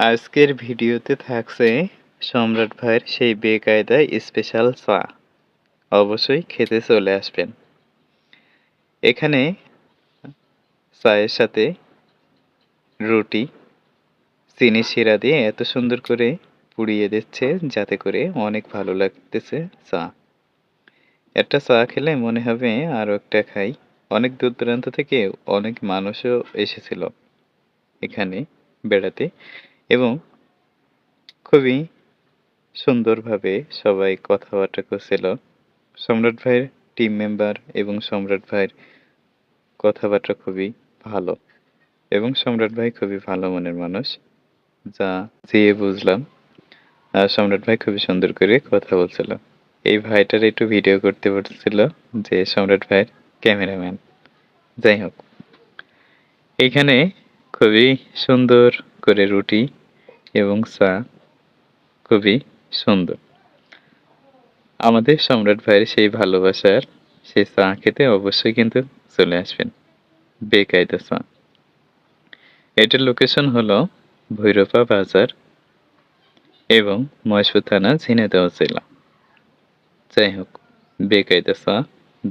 আজকের ভিডিওতে থাকছে সম্রাট ভাইয়ের সেই বেকায়দা স্পেশাল চা। অবশ্যই খেতে চলে আসবেন। এখানে চায়ের সাথে রুটি, চিনি শিরা দিয়ে এত সুন্দর করে পুড়িয়ে দিচ্ছে যাতে করে অনেক ভালো লাগতেছে চা। একটা চা খেলে মনে হবে আরও একটা খাই। অনেক দূর দূরান্ত থেকে অনেক মানুষও এসেছিল এখানে বেড়াতে এবং খুবই সুন্দরভাবে সবাই কথাবার্তা করছিল। সম্রাট ভাইয়ের টিম মেম্বার এবং সম্রাট ভাইয়ের কথাবার্তা খুবই ভালো এবং সম্রাট ভাই খুবই ভালো মনের মানুষ, যা যেয়ে বুঝলাম। আর সম্রাট ভাই খুবই সুন্দর করে কথা বলছিল। এই ভাইটার একটু ভিডিও করতে বলছিল যে সম্রাট ভাইয়ের ক্যামেরাম্যান। যাই হোক, এইখানে খুবই সুন্দর করে রুটি এবং চা খুবই সুন্দর। আমাদের সম্রাট ভাইয়ের সেই ভালোবাসার সেই চা খেতে অবশ্যই কিন্তু চলে আসবেন। বেকায়দা চা। এটার লোকেশন হলো ভৈরপা বাজার এবং মহেশপুর থানা, ঝিনাইদহ জেলা। যাই হোক, বেকায়দা চা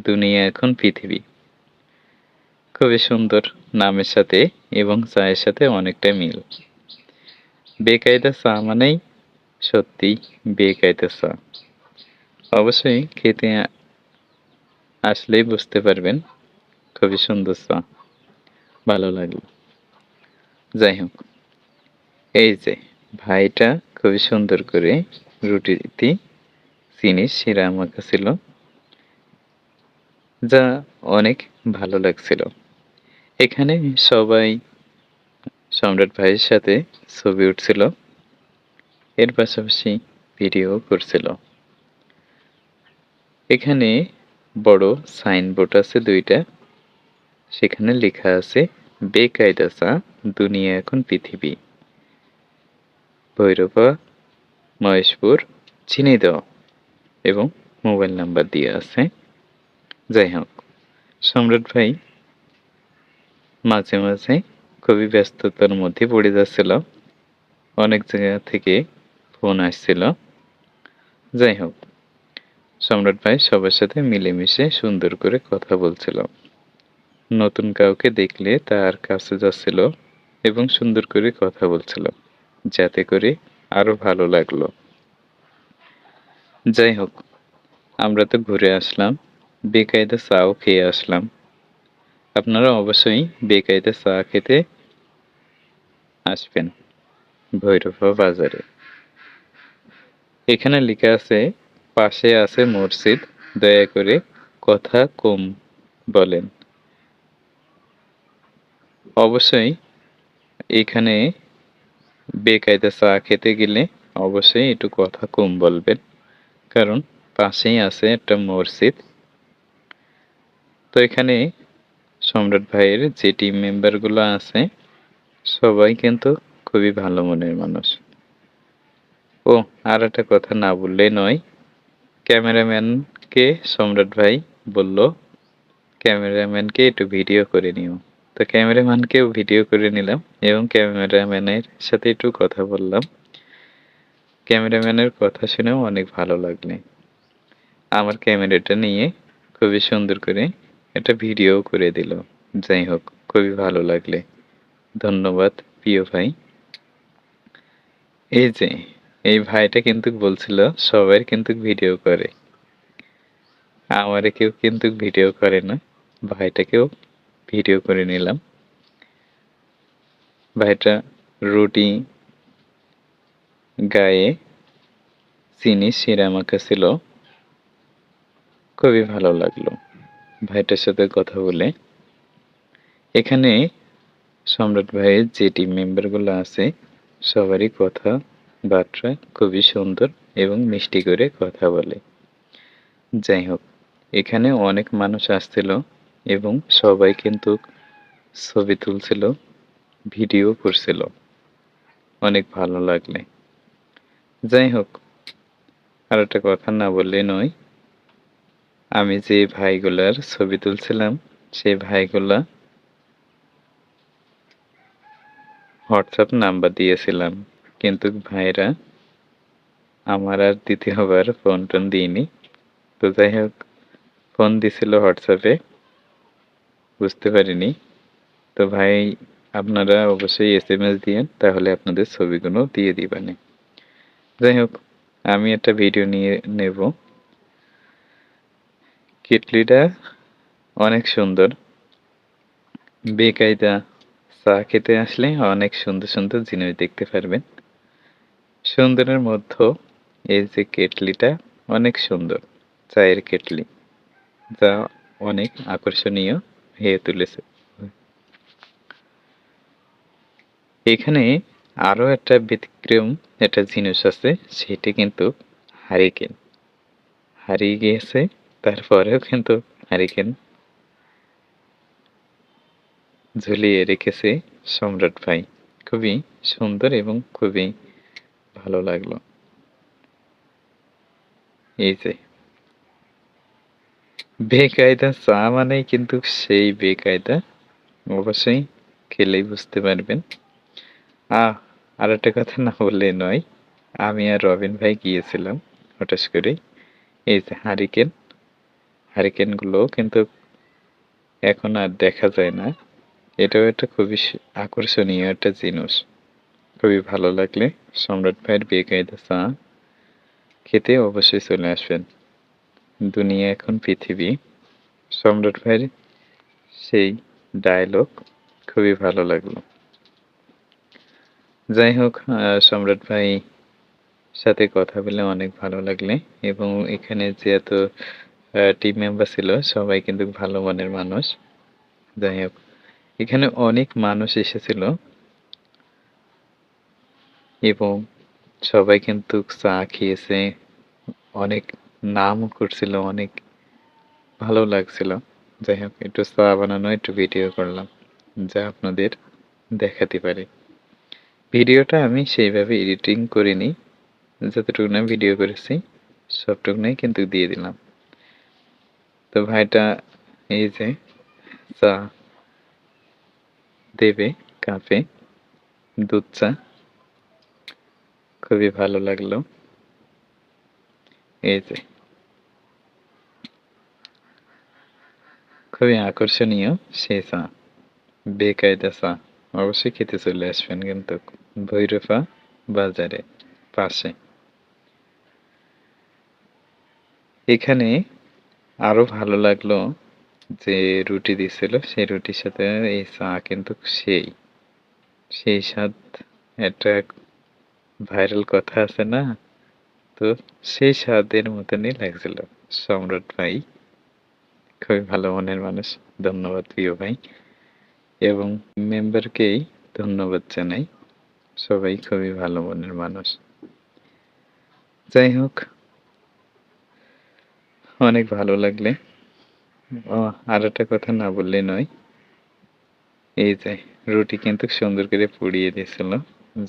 দুনিয়া এখন পৃথিবী। খুবই সুন্দর নামের সাথে এবং চায়ের সাথে অনেকটা মিল। বেকায়দা চা মানেই সত্যিই বেকায়দা চা। অবশ্যই খেতে আসলেই বুঝতে পারবেন খুবই সুন্দর চা। ভালো লাগলো। যাই হোক, এই যে ভাইটা খুবই সুন্দর করে রুটিতে চিনির শিরা মাখাছিল, যা অনেক ভালো লাগছিল। এখানে সবাই সম্রাট ভাইয়ের সাথে ছবি উঠছিল, এর পাশাপাশি ভিডিও করছিল। এখানে বড় সাইনবোর্ড আছে দুইটা, সেখানে লেখা আছে বেকায়দা চা দুনিয়া এখন পৃথিবী, ভৈরবা, মহেশপুর, ঝিনাইদহ এবং মোবাইল নাম্বার দিয়ে আছে। যাই হোক, সম্রাট ভাই মাঝে মাঝে খুবই ব্যস্ততার মধ্যে পড়ে যাচ্ছিল, অনেক জায়গা থেকে ফোন আসছিল। যাই হোক, সম্রাট ভাই সবার সাথে মিলেমিশে সুন্দর করে কথা বলছিল। নতুন কাউকে দেখলে তার কাছে যাচ্ছিল এবং সুন্দর করে কথা বলছিল, যাতে করে আরো ভালো লাগলো। যাই হোক, আমরা তো ঘুরে আসলাম, বেকায়দা চাও খেয়ে আসলাম। আপনারা অবশ্যই বেকায়দা চা খেতে আসবেন ভৈরবা বাজারে। এখানে লেখা আছে পাশে আছে মসজিদ, দয়া করে কথা কম বলেন। অবশ্যই এখানে বেকায়দা চা খেতে গেলে অবশ্যই একটু কথা কম বলবেন, কারণ পাশেই আছে একটা মসজিদ। তো এখানে সম্রাট ভাইয়ের যে টিম মেম্বারগুলো আছে সবাই কিন্তু খুবই ভালো মনের মানুষ। ও, আর একটা কথা না বললেই নয়, ক্যামেরাম্যানকে সম্রাট ভাই বলল ক্যামেরাম্যানকে একটু ভিডিও করে নিও। তো ক্যামেরাম্যানকেও ভিডিও করে নিলাম এবং ক্যামেরাম্যানের সাথে একটু কথা বললাম। ক্যামেরাম্যানের কথা শুনেও অনেক ভালো লাগলে আমার ক্যামেরাটা নিয়ে খুবই সুন্দর করে একটা ভিডিও করে দিল। যাই হোক, খুবই ভালো লাগলে ধন্যবাদ প্রিয় ভাই। এই যে এই ভাইটা কিন্তু বলছিল সবাই কিন্তু ভিডিও করে, আমারে কেউ কিন্তু ভিডিও করে না, ভাইটাকেও ভিডিও করে নিলাম। ভাইটা রুটি গায়ে চিনি শিরা মাখা ছিল, খুবই ভালো লাগলো ভাইটার সাথে কথা বলে। এখানে সম্রাট ভাইয়ের যে টিম মেম্বারগুলো আছে সবারই কথাবার্তা খুবই সুন্দর এবং মিষ্টি করে কথা বলে। যাই হোক, এখানে অনেক মানুষ আসছিল এবং সবাই কিন্তু ছবি তুলছিল, ভিডিও করছিল, অনেক ভালো লাগলে। যাই হোক, আর একটা কথা না বললে নয়, আমি যে ভাইগুলার ছবি তুলছিলাম সেই ভাইগুলা হোয়াটসঅ্যাপ নাম্বার দিয়েছিলাম, কিন্তু ভাইরা আমার আর দ্বিতীয়বার ফোন টোন দিইনি। তো যাই হোক, ফোন দিছিল হোয়াটসঅ্যাপে, বুঝতে পারিনি। তো ভাই, আপনারা অবশ্যই এসএমএস দিয়েন, তাহলে আপনাদের ছবিগুলো দিয়ে দিবানে। যাই হোক, আমি একটা ভিডিও নিয়ে নেব। কেটলিটা অনেক সুন্দর। বেকায়দা চা খেতে আসলে অনেক সুন্দর সুন্দর জিনিস দেখতে পারবেন। সুন্দরের মধ্যে এই যে কেটলিটা অনেক সুন্দর, চায়ের কেটলি, যা অনেক আকর্ষণীয় হয়ে তুলেছে। এখানে আরো একটা ব্যতিক্রম একটা জিনিস আছে, সেটি কিন্তু হারিকেন। হারিয়ে গিয়েছে, তারপরেও কিন্তু হারিকেন ঝুলিয়ে রেখেছে সম্রাট ভাই। খুবই সুন্দর এবং খুবই ভালো লাগলো। এই যে বেকায়দা চা মানেই কিন্তু সেই বেকায়দা, অবশ্যই খেলেই বুঝতে পারবেন। আর একটা কথা না বললে নয়, আমি আর রবিন ভাই গিয়েছিলাম হঠাৎ করে। এই যে হারিকেনগুলো কিন্তু এখন আর দেখা যায় না। এটাও একটা খুবই আকর্ষণীয় একটা জিনিস। খুবই ভালো লাগলে সম্রাট ভাইয়ের বেকায়দা চা খেতে অবশ্যই চলে আসবেন। দুনিয়া এখন পৃথিবী, সম্রাট ভাইয়ের সেই ডায়লগ খুবই ভালো লাগলো। যাই হোক, সম্রাট ভাই সাথে কথা বলে অনেক ভালো লাগলে, এবং এখানে যে এত টিম মেম্বার ছিল সবাই কিন্তু ভালো মনের মানুষ। যাই হোক, এখানে অনেক মানুষ এসেছিল এবং সবাই কিন্তু চা খেয়েছে, অনেক নামও করছিল, অনেক ভালো লাগছিল। যাই হোক, একটু চা বানানো একটু ভিডিও করলাম, যা আপনাদের দেখাতে পারি। ভিডিওটা আমি সেইভাবে এডিটিং করিনি, যতটুকু না ভিডিও করেছি সবটুকুনাই কিন্তু দিয়ে দিলাম। তো ভাইটা এই যে চা দেবে কাপে, দুধ চা, খুবই ভালো লাগলো। এই যে খুবই আকর্ষণীয় সেই চা, বেকায়দা চা। অবশ্যই খেতে চলে আসবেন কিন্তু ভৈরফা বাজারে পাশে। এখানে আরো ভালো লাগলো যে রুটি দিছিল, সেই রুটির সাথে এই চা কিন্তু সেই স্বাদ। একটা ভাইরাল কথা আছে না, তো সেই স্বাদের মতনই লাগছিল। সম্রাট ভাই খুবই ভালো মনের মানুষ, ধন্যবাদ প্রিয় ভাই, এবং মেম্বারকেই ধন্যবাদ জানাই, সবাই খুবই ভালো মনের মানুষ। যাই হোক, অনেক ভালো লাগলে আর একটা কথা না বললে নয়, এই যে রুটি কিন্তু সুন্দর করে পুড়িয়ে দিয়েছিল,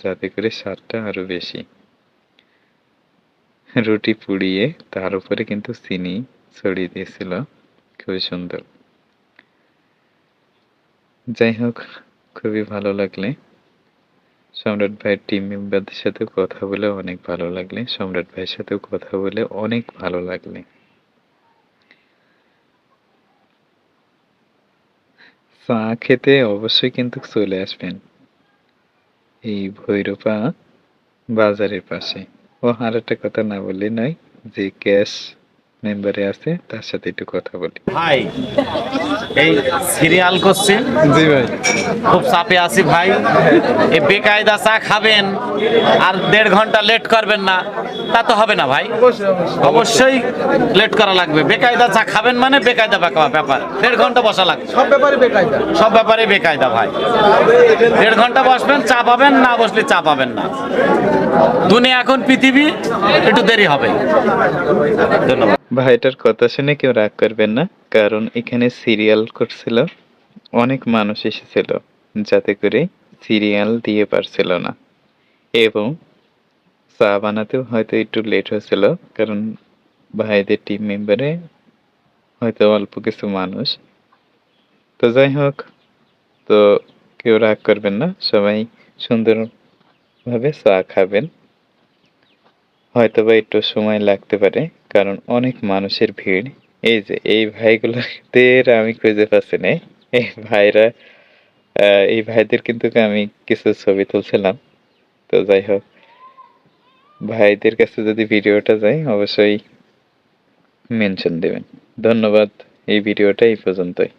যাতে করে স্বাদটা আরো বেশি। রুটি পুড়িয়ে তার উপরে কিন্তু চিনি ছড়িয়ে দিয়েছিল, খুবই সুন্দর। যাই হোক, খুবই ভালো লাগলে সম্রাট ভাইয়ের টিম মেম্বারদের সাথে কথা বলে অনেক ভালো লাগলে, সম্রাট ভাইয়ের সাথেও কথা বলে অনেক ভালো লাগলে। চা খেতে অবশ্যই কিন্তু চলে আসবেন এই ভৈরপা বাজারের পাশে। আর একটা কথা না বললে নয়, যে ক্যাশ মেম্বারে আছে তার সাথে একটু কথা বলি। ভাই, এই সিরিয়াল করছি, জি ভাই। খুব চাপে আছি ভাই। এই বেকায়দা চা খাবেন আর 1.5 ঘন্টা লেট করবেন না, তা তো হবে না ভাই। অবশ্যই লেট করা লাগবে। বেকায়দা চা খাবেন মানে বেকায়দা ব্যাপার, 1.5 ঘন্টা বসা লাগবে। সব ব্যাপারে বেকায়দা। সব ব্যাপারে বেকায়দা ভাই। 1.5 ঘন্টা বসবেন, চা পাবেন, না বসলে চা পাবেন না। দুনিয়া এখন পৃথিবী, একটু দেরি হবে। ধন্যবাদ। ভাইটার কথা শুনে কেউ রাগ করবেন না, কারণ এখানে সিরিয়াল করছিল, অনেক মানুষ এসেছিল, যাতে করে সিরিয়াল দিয়ে পারছিল না, এবং চা বানাতেও হয়তো একটু লেট হয়েছিল, কারণ ভাইদের টিম মেম্বারে হয়তো অল্প কিছু মানুষ। তো যাই হোক, তো কেউ রাগ করবেন না, সবাই সুন্দর ভাবে চা খাবেন। হয়তোবা একটু সময় লাগতে পারে, কারণ অনেক মানুষের ভিড়। এই যে এই ভাইগুলোদের আমি খুঁজে পাচ্ছি না। এই ভাইরা এই ভাইদের কিন্তু আমি কিছু ছবি তুলছিলাম। তো যাই হোক, ভাইদের কাছে যদি ভিডিওটা যায় অবশ্যই মেনশন দেবেন। ধন্যবাদ। এই ভিডিওটা এই পর্যন্তই।